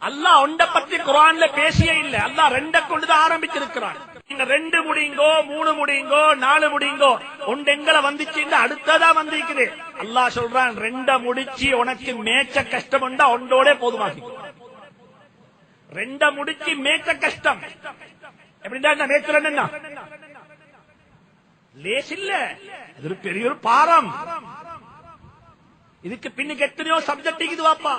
அல்லாஹ் ஒண்ட பத்தி குர்ஆன்ல பேசியே இல்ல. அல்லாஹ் ரெண்ட கொண்டுதான் ஆரம்பிச்சிருக்கிறான். நீங்க 2 முடியுங்கோ, 3 முடியுங்கோ, 4 முடியுங்கோ, ஒன்று எங்களை வந்துச்சு அடுத்ததா வந்திருக்குது. அல்லாஹ் சொல்றான் 2 முடிச்சு உனக்கு மேய்ச்ச கஷ்டம் உண்டா ஒன்றோட போதுமாகி. 2 முடிச்சு மேய்ச்ச கஷ்டம் எப்படின்னா மேய்ச்சல் என்ன லேஸ் இல்ல, இது ஒரு பெரிய ஒரு பாரம். இதுக்கு பின்னுக்கு எத்தனையோ சப்ஜெக்ட் இருக்குது வாப்பா.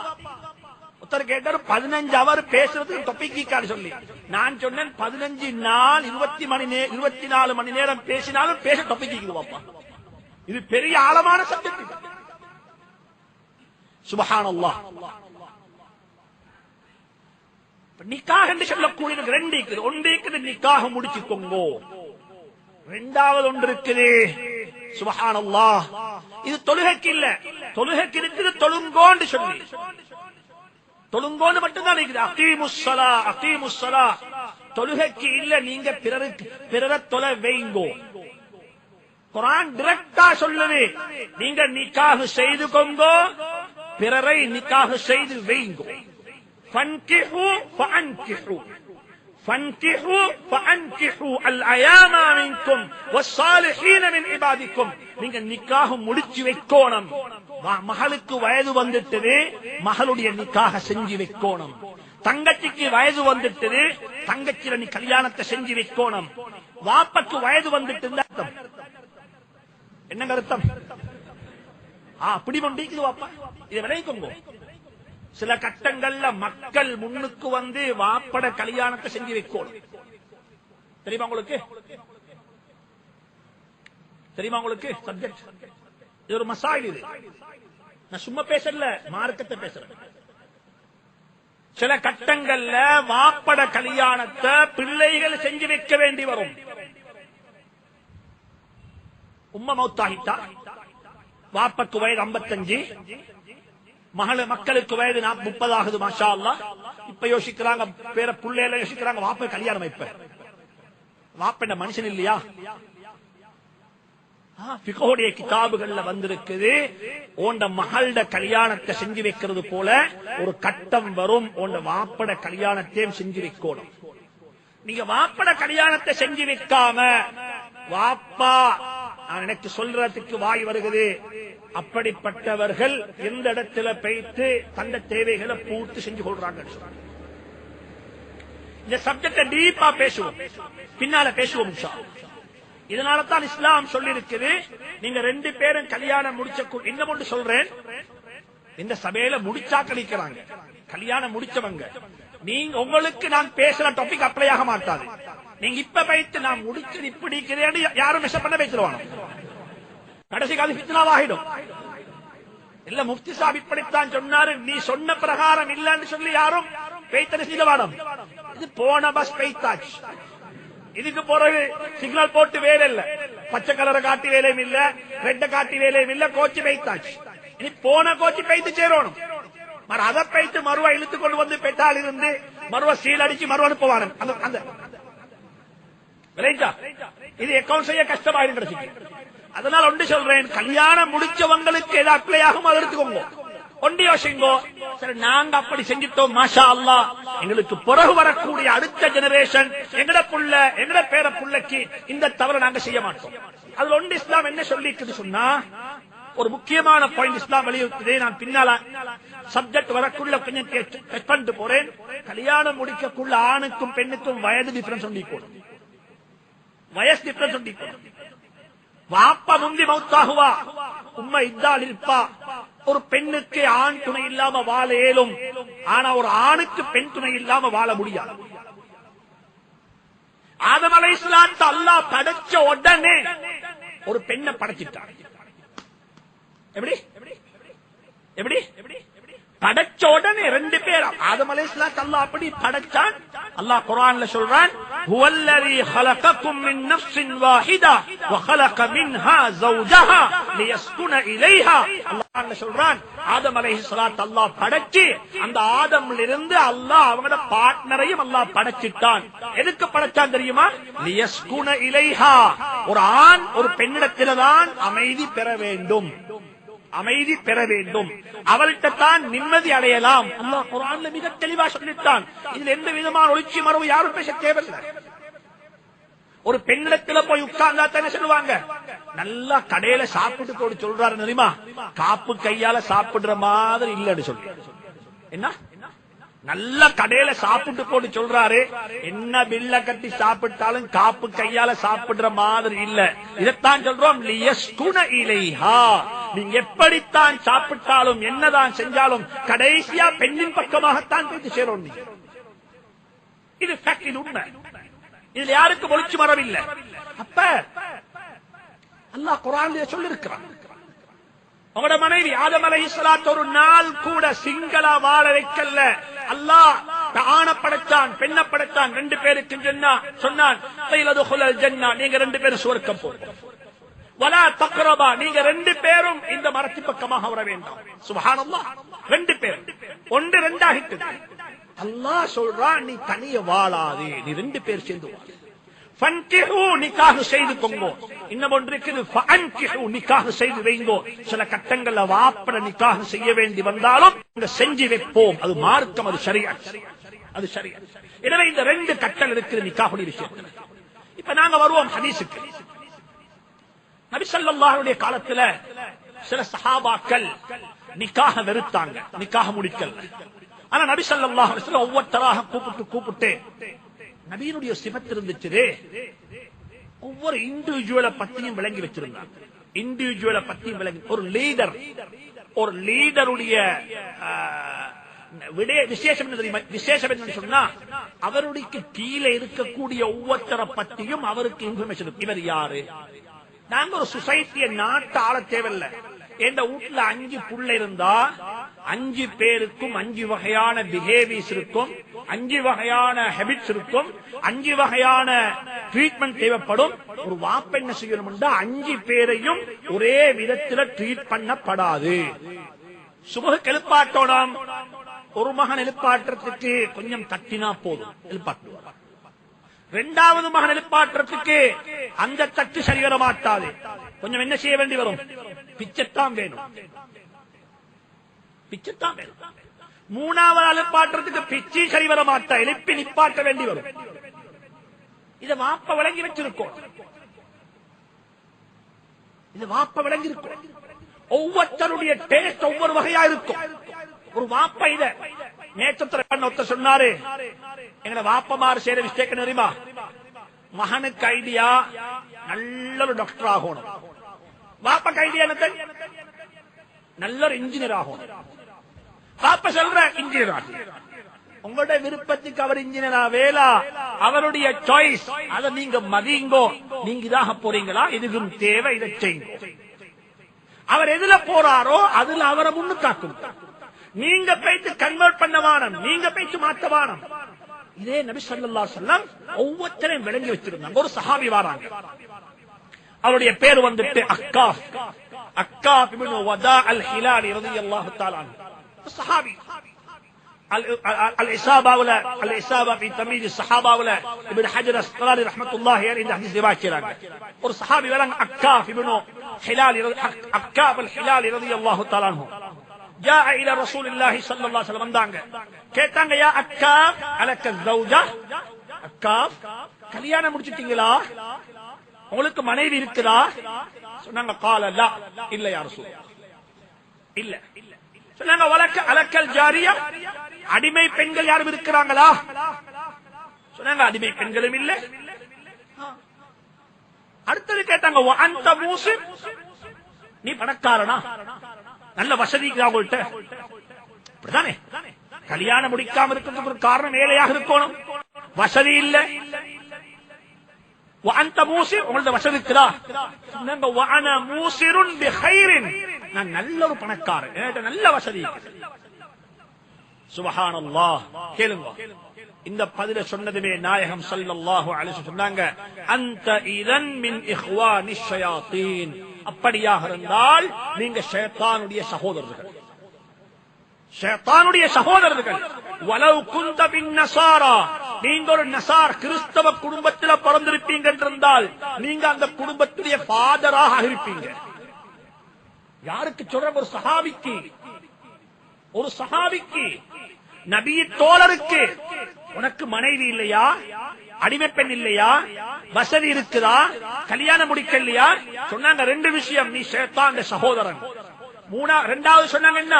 ஒருத்தர் கேட்டாரு 15 அவர் பேசுறதுக்கு டொபிக்கான்னு சொல்லி. நான் சொன்னேன் 15 நாள் 24 மணி நேரம் பேசினாலும் பேச டொபிக்கு வாப்பா. இது பெரிய ஆழமான சப்ஜெக்ட். சுப்ஹானல்லாஹ். நிக்காஹ் என்று சொல்லக்கூடிய 2 இருக்குது. ஒன்று இருக்குது நிக்காஹ் முடிச்சுக்கோங்கோ, 2வது ஒன்று இருக்குது சுப்ஹானல்லாஹ். இது தொழுகைக்கு இல்ல, தொழுகைக்கு இருக்குது தொழுங்கோன்னு சொல்லி. தொழுங்கோன்னு மட்டும்தான் இருக்குது. அகீமுஸ்ஸலா அகீமுஸ்ஸலா. தொழுகைக்கு இல்ல, நீங்க பிறரை தொலை வைங்கோ. குர்ஆன் டைரக்டா சொல்லுது, நீங்க நிக்காஹ் செய்து கொங்கோ, பிறரை நிக்காஹ் செய்து வைங்கோ. ஃபன்கிஹு ஃபஅன்கிஹு فانكحوا فانكحوا الايام منكم والصالحين من عبادكم. நீங்க நிக்காஹ் முடிச்சு வைக்கணும். மகளுக்கு வயது வந்துட்டது, மகளுடைய நிக்காஹ செஞ்சு வைக்கணும். தங்கச்சிக்கு வயது வந்துட்டது, தங்கச்சில நீ கல்யாணத்தை செஞ்சு வைக்கணும். வாப்பக்கு வயது வந்துட்டு அர்த்தம் என்னங்க அர்த்தம்? அப்படி பண்ணிக்குது வாப்பா. இதை விளைவிக்கோங்க. சில கட்டங்கள்ல மக்கள் முன்னுக்கு வந்து வாப்பட கல்யாணத்தை செஞ்சு வைக்கணும். தெரியுமா உங்களுக்கு? தெரியுமா உங்களுக்கு? சப்ஜெக்ட் இது ஒரு மசாயில். இது நான் சும்மா பேசல, மார்க்கத்தை பேசுறேன். சில கட்டங்கள்ல வாப்பட கல்யாணத்தை பிள்ளைகள் செஞ்சு வைக்க வேண்டி வரும். உம்மா மௌத்தாகிட்டா, வாப்பக்கு வயது 55, மக்களுக்கு வயது 30 ஆகுது. மாஷா அல்லாஹ். இப்ப யோசிக்கிறாங்க, பேர புள்ளையில யோசிக்கிறாங்க, வாப்ப கல்யாணம் இப்ப வாப்ப என்ன மனுஷன் இல்லையா? ஃபிக்ஹுடைய கிதாபுகள்ல வந்திருக்குது, ஓண்ட மகளோட கல்யாணத்தை செஞ்சு வைக்கிறது போல ஒரு கட்டம் வரும். ஓண்ட வாப்பட கல்யாணத்தையும் செஞ்சு வைக்கணும். நீங்க வாப்பட கல்யாணத்தை செஞ்சு வைக்காம வாப்பா நான் எனக்கு சொல்றதுக்கு வாய் வருகிறது, அப்படிப்பட்டவர்கள் எந்த இடத்துல போயிட்டு தந்த தேவைகளை பூர்த்தி செஞ்சு கொள்றாங்க. இந்த சப்ஜெக்ட டீப்பா பேசுவோம், பின்னால பேசுவோம். இதனால தான் இஸ்லாம் சொல்லி இருக்குது, நீங்க 2 பேரும் கல்யாணம் முடிச்ச. இன்னும் ஒன்று சொல்றேன், இந்த சபையில முடிச்சா கழிக்கிறாங்க, கல்யாணம் முடிச்சவங்க. நீங்க உங்களுக்கு நான் பேசுற டாபிக் அப்ளை ஆக மாட்டாது. நீங்க இப்ப போயிட்டு நான் முடிச்சு இப்படி யாரும் மெஷர் பண்ண பேசுவாங்க, கடைசி கால ஃபித்னாவாகிடும். இல்ல முஃப்தி சாஹிப் இப்படித்தான் சொன்னாரு, நீ சொன்ன பிரகாரம் இல்லன்னு சொல்லி யாரும் பேய்த்தன செய்த வாடம். இது போன பஸ் பெய்தாச்சு. இதுக்கு பிறகு சிக்னல் போட்டு வேலை இல்ல, பச்சை கலரை காட்டி வேலையும் இல்ல, ரெட்ட காட்டி வேலையும் இல்ல, கோச்சு பெய்தாச்சு. இனி போன கோச்சு பெய்து சேரணும். அதை பெய்த்து மறுவா இழுத்து கொண்டு வந்து பெட்டால் இருந்து மறுவா சீல் அடிச்சு மறுவா அனுப்புவாங்க. அந்த இது அக்கௌண்ட் செய்ய கஷ்டமாயிரும். அதனால ஒன்று சொல்றேன், கல்யாணம் முடிச்சவங்களுக்கு எது அப்ளை ஆகும் அதை எடுத்துக்கோங்க. ஒன்று யோசிங்கோ, சரி நாங்க அப்படி செஞ்சிட்டோம் மாஷா அல்லாஹ், எங்களுக்கு பிறகு வரக்கூடிய அடுத்த ஜெனரேஷன் எங்கட புள்ள எங்கட பேர புள்ளைக்கு இந்த தவறு நாங்க செய்ய மாட்டோம். அதுல ஒன்று இஸ்லாம் என்ன சொல்லிட்டு சொன்னா, ஒரு முக்கியமான பாயிண்ட் இஸ்லாம் வலியுறுத்துது. நான் பின்னால சப்ஜெக்ட் வரக்குள்ள கொஞ்சம் டச் பண்ணிட்டு போறேன். கல்யாணம் முடிக்கக்குள்ள ஆணுக்கும் பெண்ணுக்கும் வயது டிஃபரன்ஸ் சொல்லிக்கணும், வயசு டிஃபரன்ஸ் சொல்லிக்கணும். வாப்பா முந்தி மௌத்தாகுவா, உம்மா இத்தால் இருப்பா. ஒரு பெண்ணுக்கு ஆண் துணை இல்லாம வாழ இயலும், ஆனா ஒரு ஆணுக்கு பெண் துணை இல்லாம வாழ முடியாது. ஆதம் அலைஹிஸ்ஸலாத்தை அல்லாஹ் படைச்ச உடனே ஒரு பெண்ணை படைச்சிட்டார். எப்படி எப்படி படைச்ச உடனே 2 பேர். ஆதம் அலைஹிஸ்ஸலாத்தை அல்லாஹ் அப்படி படைச்சான். அல்லாஹ் குர்ஆன்ல சொல்றான், ஹுவல்லதி خلقكم من نفس واحدة وخلق منها زوجها ليسكن إليها. அல்லாஹ் சொல்றான், ஆதம் அலைஹிஸ்ஸலாத் அல்லாஹ் படைச்சி அந்த ஆதம்ல இருந்து அல்லாஹ் அவங்களோட பார்ட்னரையும் அல்லாஹ் படைச்சிட்டான். எதுக்கு படைச்சான் தெரியுமா? லியஸ்குன இலைஹா. ஒரு ஆண் ஒரு பெண்ணிடத்தில்தான் அமைதி பெற வேண்டும், அமைதி பெற வேண்டும், அவள்கிட்ட தான் நிம்மதி அடையலாம். அல்லாஹ் குர்ஆன்ல மிக தெளிவா சொல்லிட்டான். இதுல எந்த விதமான ஒளிச்சி மரபு யாரும் பேச தேவையில்லை. ஒரு பெண்ணிடத்துல போய் உட்கார்ந்தா தானே சொல்லுவாங்க, நல்லா கடையில சாப்பிட்டு போட்டு சொல்றாரு தெரியுமா, காப்பு கையால சாப்பிடுற மாதிரி இல்லன்னு சொல்லி. என்ன நல்ல கடையில சாப்பிட்டு போட்டு சொல்றாரு, என்ன பில்ல கட்டி சாப்பிட்டாலும் காப்பு கையால சாப்பிடுற மாதிரி இல்ல. இதைத்தான் சொல்றோம், லியஸ்குன இலைஹா. நீங்க எப்படித்தான் சாப்பிட்டாலும் என்னதான் செஞ்சாலும் கடைசியா பெண்ணின் பக்கமாகத்தான் போய் சேரும். இது ஃபேக்ட், இது உண்மை. இதுல யாருக்கு ஒளிச்சு மரவில்லை. அப்ப அல்லாஹ் குர்ஆனிலே சொல்லிருக்கிறான், அவங்களோட மனைவி ஆதம் அலைஹிஸ்ஸலாத் ஒரு நாள் கூட சிங்களா வாழ வைக்கல. அல்லாஹ் ஆணை படைச்சான், பெண்ணை படைச்சான், ரெண்டு பேருக்கு சொன்னான், நீங்க ரெண்டு பேரும் சுவர்க்கம் போங்க, வலா தக்ரபா, நீங்க ரெண்டு பேரும் இந்த மரத்தின் பக்கமாக வர வேண்டாம். சுப்ஹானல்லாஹ், ரெண்டு பேரும் ஒன்று ரெண்டாகிட்டு. அல்லாஹ் சொல்றான், நீ தனிய வாழாதே, நீ ரெண்டு பேர் சேர்ந்து வாழ. ஃபன்கிஹு, நிக்காஹ் செய்து கொங்கோ. இன்னும் ஒன்று இருக்குது, ஃபஅன்கிஹு, நிக்காஹ் செய்து வைங்கோ. சில கட்டங்கள்ல வாப்பட நிக்காஹ் செய்ய வேண்டி வந்தாலும் செஞ்சு வைப்போம், அது மார்க்கம், அது ஷரியத், அது ஷரியத். எனவே இந்த ரெண்டு கட்டல் இருக்குது நிக்காஹுடைய விஷயத்துல. இப்ப நாங்க வருவோம் ஹதீஸுக்கு. நபி ஸல்லல்லாஹு அலைஹி காலத்துல சில சஹாபாக்கள் நிக்காஹ் வெறுத்தாங்க, நிக்காஹ் முடிக்கல. ஆனா நபி ஸல்லல்லாஹு அலைஹி வஸல்லம் ஒவ்வொருத்தராக கூப்பிட்டு நபியினுடைய சிபத்து இருந்துச்சு, ஒவ்வொரு இண்டிவிஜுவலை பத்தியும் விளங்கி வச்சிருந்தாங்க. இண்டிவிஜுவலை பத்தியும் விளங்கி, ஒரு லீடருடைய விசேஷம் என்ன தெரியுமா? விசேஷம் என்னன்னு சொன்னா, அவருடைய கீழே இருக்கக்கூடிய ஒவ்வொருத்தரை பத்தியும் அவருக்கு இன்ஃபர்மேஷன். இவர் யாரு? நாங்க ஒரு சொசைட்டியை நாட்டு ஆள தேவையில்லை. எந்த வீட்டுல 5 புள்ள இருந்தா 5 பேருக்கும் 5 வகையான பிஹேவியர்ஸ் இருக்கும், 5 வகையான ஹேபிட்ஸ் இருக்கும், 5 வகையான ட்ரீட்மெண்ட் தேவைப்படும். ஒரு வாப்ப என்ன செய்யணும்னா 5 பேரையும் ஒரே விதத்துல ட்ரீட் பண்ணப்படாது. சுபஹுக்கு எழுப்பாட்டோம், ஒரு மகன் எழுப்பாட்டுறதுக்கு கொஞ்சம் தட்டினா போதும், எழுப்பாட்டுவார். 2வது மகன் எழுப்பாட்டுறதுக்கு அந்த தட்டு சரி வர மாட்டாது, கொஞ்சம் என்ன செய்ய வேண்டி வரும்? பிச்சைத்தான் வேணும், பிச்சைத்தான் வேணும். 3வது எழுப்பாட்டுறதுக்கு பிச்சை சரி வர மாட்டா, எழுப்பி நிப்பாட்ட வேண்டி வரும். இதை வாப்ப விளங்கி வச்சிருக்கோம், இது வாப்ப விளங்கி இருக்கும். ஒவ்வொருத்தருடைய டேஸ்ட் ஒவ்வொரு வகையா இருக்கும். ஒரு வாப்ப இத நேற்று சொன்னாரு, எங்களை வாப்பமாறு செய்யற மிஸ்டேக் தெரியுமா? மகனுக்கு ஐடியா நல்ல ஒரு டாக்டர் ஆகணும், வாப்பக்கு ஐடியா நல்ல ஒரு இன்ஜினியர் ஆகணும். வாப்ப சொல்ற இன்ஜினியர் ஆகும், உங்களுடைய விருப்பத்துக்கு அவர் இன்ஜினியரா வேலா அவருடைய சாய்ஸ், அதை நீங்க மதிங்கோ. நீங்க இதாக போறீங்களா, இதுக்கும் தேவை, இதை செய்யுங்க. அவர் எதுல போறாரோ அதுல அவரை முன்னுக்காக்கும். நீங்க போயிட்டு கன்வெர்ட் பண்ண வானம், நீங்க போயிட்டு மாத்த வானம். இதே நபி ஸல்லல்லாஹு அலைஹி வஸல்லம் ஒவ்வொருத்தரையும் விளங்கி வச்சிருந்தாங்க. ஒரு சஹாபி வராங்க, அவருடைய பேர் வந்துட்டு அக்காஃப், அக்காஃப் இப்னு வதா அல் ஹிலாலி ரலியல்லாஹு தஆலா அன்ஹு. சஹாபி الإصابة في تمييز الصحابة ولا ابن حجر الأسقلاني رحمة الله عليه இந்த ஹதீஸ் ரிவாயத் செய்றாங்க. ஒரு சஹாபி வராங்க, அக்காஃப் இப்னு ஹிலாலி, அக்காஃப் அல் ஹிலாலி ரலியல்லாஹு தஆலா அன்ஹு. جاء الى رسول الله صلى الله عليه وسلم வந்தாங்க, கேட்டாங்க, யா அக்காஃப் அலக الزوجة, அக்காஃப் கல்யாணம் முடிச்சிட்டீங்களா, உங்களுக்கு மனைவி இருக்குதா? சொன்னாங்க, قال لا, இல்ல யா ரசூல், இல்ல. சொன்னாங்க, வலக்க அலக்கல் ஜாரியா, அடிமை பெண்கள் யாரும் இருக்கிறாங்களா? சொன்னாங்க, அடிமை பெண்களும் இல்ல. அடுத்தது கேட்டாங்க, அந்த மூசிர், நீ பணக்காரனா, நல்ல வசதி உங்கள்கிட்ட? அப்படித்தானே, கல்யாணம் முடிக்காம இருக்கிறதுக்கு ஒரு காரணம் ஏழையாக இருக்கணும், வசதி இல்ல. அந்த மூசிர், உங்களோட வசதி இருக்குதா? சொன்னாங்க, மூசிருன் பிகைரின், நான் நல்ல ஒரு பணக்காரன், நல்ல வசதி. சுப்ஹானல்லாஹ். கேளுங்க, இந்த பதில சொன்னதுமே நாயகம் ஸல்லல்லாஹு அலைஹி வஸல்லம் சொன்னாங்க, அன்த இதன் மின் இஹ்வானிஷ் ஷயாத்தீன். அப்படியாக இருந்தால் நீங்க ஷைத்தானுடைய சகோதரர்கள், ஷைத்தானுடைய சகோதரர்கள். வலவ் குந்த பின் நஸாரா, நீங்க ஒரு நஸார் கிறிஸ்தவ குடும்பத்தில் பிறந்திருப்பீங்க என்றிருந்தால் நீங்க அந்த குடும்பத்துடைய ஃபாதராக இருப்பீங்க. யாருக்கு சொல்ற? ஒரு சஹாபிக்கு, ஒரு சஹாபிக்கு, நபி தோழருக்கு. உனக்கு மனைவி இல்லையா? அடிமை பெண் இல்லையா? வசதி இருக்குதா? கல்யாணம் முடிக்கலையா? சொன்னாங்க ரெண்டு விஷயம், நீ ஷைத்தான் சகோதரன். இரண்டாவது சொன்னாங்க என்ன?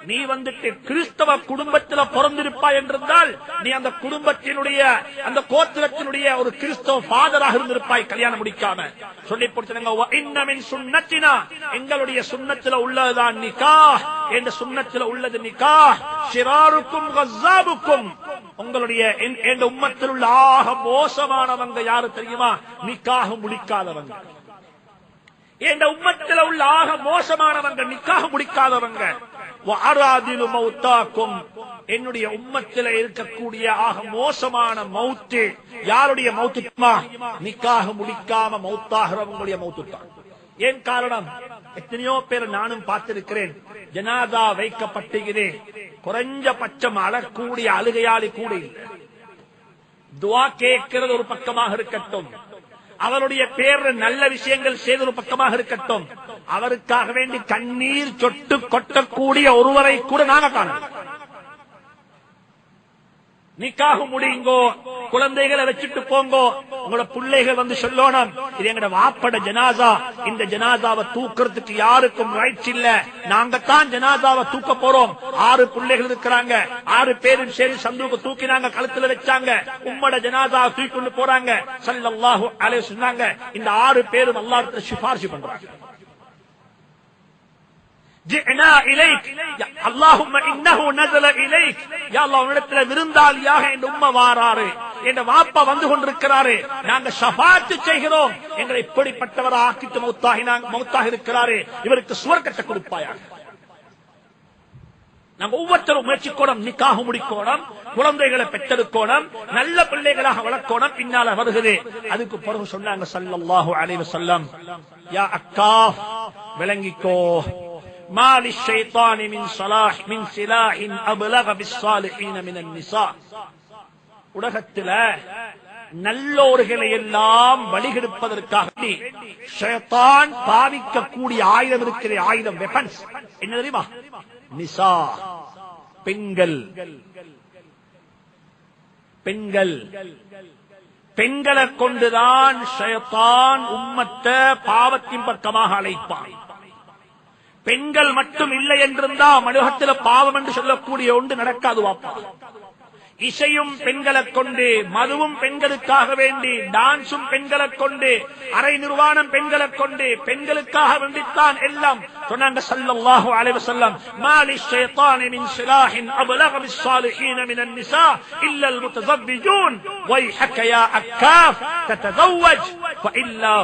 நீ வந்துட்டு கிறிஸ்தவ குடும்பத்தில் பிறந்திருப்பாய் என்றிருந்தால் நீ அந்த குடும்பத்தினுடைய அந்த கோத்திரத்தினுடைய ஒரு கிறிஸ்தவ ஃபாதராக இருந்திருப்பாய் கல்யாணம் முடிக்காம. சொல்லி போட்டுனாங்க, எங்களுடைய சுன்னத்துல உள்ளதுதான் நிக்காஹ், என்ற சுன்னத்துல உள்ளது நிக்காஹ். ஷிராருக்கும் கஸாபுக்கும், உங்களுடைய எங்க உம்மத்தில் உள்ள ஆக மோசமானவங்க யாரு தெரியுமா? நிக்காஹ் முடிக்காதவங்க. என்ற உம்மத்தில் உள்ள ஆக மோசமானவங்க நிக்காஹ் முடிக்காதவங்க. வஅராதிலு மௌத்தாக்கும், என்னுடைய உம்மத்தில் இருக்கக்கூடிய ஆக மோசமான மௌத்து யாருடைய மௌத்து? நிக்காஹ் முடிக்காம மௌத்தாகிறவங்களுடைய மௌத்து தான். ஏன் காரணம்? எத்தனையோ பேர் நானும் பார்த்திருக்கிறேன், ஜனாதா வைக்கப்பட்டுகிறே, குறைஞ்சபட்சம் அழக்கூடிய அழுகையாளி கூட இல்லை. துஆ கேட்கிறது ஒரு பக்கமாக இருக்கட்டும், அவருடைய பேர் நல்ல விஷயங்கள் செய்த ஒரு பக்கமாக இருக்கட்டும், அவருக்காக வேண்டி கண்ணீர் சொட்டு கொட்டக்கூடிய ஒருவரை கூட நாங்க காணோம். நிக்காஹ் முடியுங்கோ, குழந்தைகளை வச்சுட்டு போங்கோ, உங்களோட பிள்ளைகள் வந்து சொல்லணும், இது எங்கட வாப்பட ஜனாசா, இந்த ஜனாசாவை தூக்குறதுக்கு யாருக்கும் ரைட்ஸ் இல்ல, நாங்க தான் ஜனாசாவை தூக்க போறோம். 6 பிள்ளைகள் இருக்கிறாங்க, 6 பேரும் சரி சந்தூக்கு தூக்கினாங்க, கழுத்துல வச்சாங்க, உம்மட ஜனாசாவை தூக்கி கொண்டு போறாங்க. ஸல்லல்லாஹு அலைஹி சொன்னாங்க, இந்த 6 பேரும் அல்லாஹ்விடத்தில் சிபாரிசு பண்றாங்க. ஜினா இலைக் அல்லாஹும்ம இன்னஹு நஸல இலைக், யா அல்லாஹ் உன்னிடத்தில் விருந்தாளியாக இந்த உம்ம வாராரு, என்ற வாப்பா வந்து கொண்டிருக்கிறாரு, நாங்க ஷஃபாஅத் செய்கிறோம், எங்களை இப்படிப்பட்டவரை ஆக்கிட்டு மௌத்தாக இருக்கிறாரு, இவருக்கு சுவர்க்கத்தை கொடுப்பாயாக. நாங்க ஒவ்வொருத்தரும் முயற்சிக்கோணும், நிக்காஹ் முடிக்கோணும், குழந்தைகளை பெற்றெடுக்கோணும், நல்ல பிள்ளைகளாக வளர்க்கோணும். பின்னால வருகிறது. அதுக்கு பிறகு சொன்னாங்க ஸல்லல்லாஹு அலைஹி வஸல்லம், யா அக்காஃப், விளங்கிக்கோ, ما للشيطان من سلاح أبلغ بالصالحين من النساء. உலகத்தில நல்லோர்களை எல்லாம் வழிகெடுப்பதற்காக ஷைத்தான் பாவிக்கக்கூடிய ஆயுதம் இருக்கிற ஆயுதம், வெப்பன்ஸ் என்ன தெரியுமா? நிசா, பெண்கள். பெண்கள் பெண்களை கொண்டுதான் ஷைத்தான் உம்மத்தை பாவத்தின் பக்கமாக அழைப்பான். பெண்கள் மட்டும் இல்லை என்றிருந்தா மனுகத்தில் பாவம் என்று சொல்லக்கூடிய ஒன்று நடக்காது வாப்பா. இசையும் பெண்களை கொண்டு, மதுவும் பெண்களுக்காக வேண்டி, டான்ஸும் பெண்களை கொண்டு, அரை நிர்வாணம் பெண்களை கொண்டு, பெண்களுக்காக வேண்டித்தான் எல்லாம் சொன்னாங்க ஸல்லல்லாஹு அலைஹி வஸல்லம். மாலி ஷைத்தானி மின் சிலாஹின் அப்லக பிஸ்ஸாலிஹீன மினன் நிஸா இல்லல் முத்தஸவ்விஜூன் வைஹக யா அக்காஃப் ததஸவ்வஜ் ஃபஇல்லா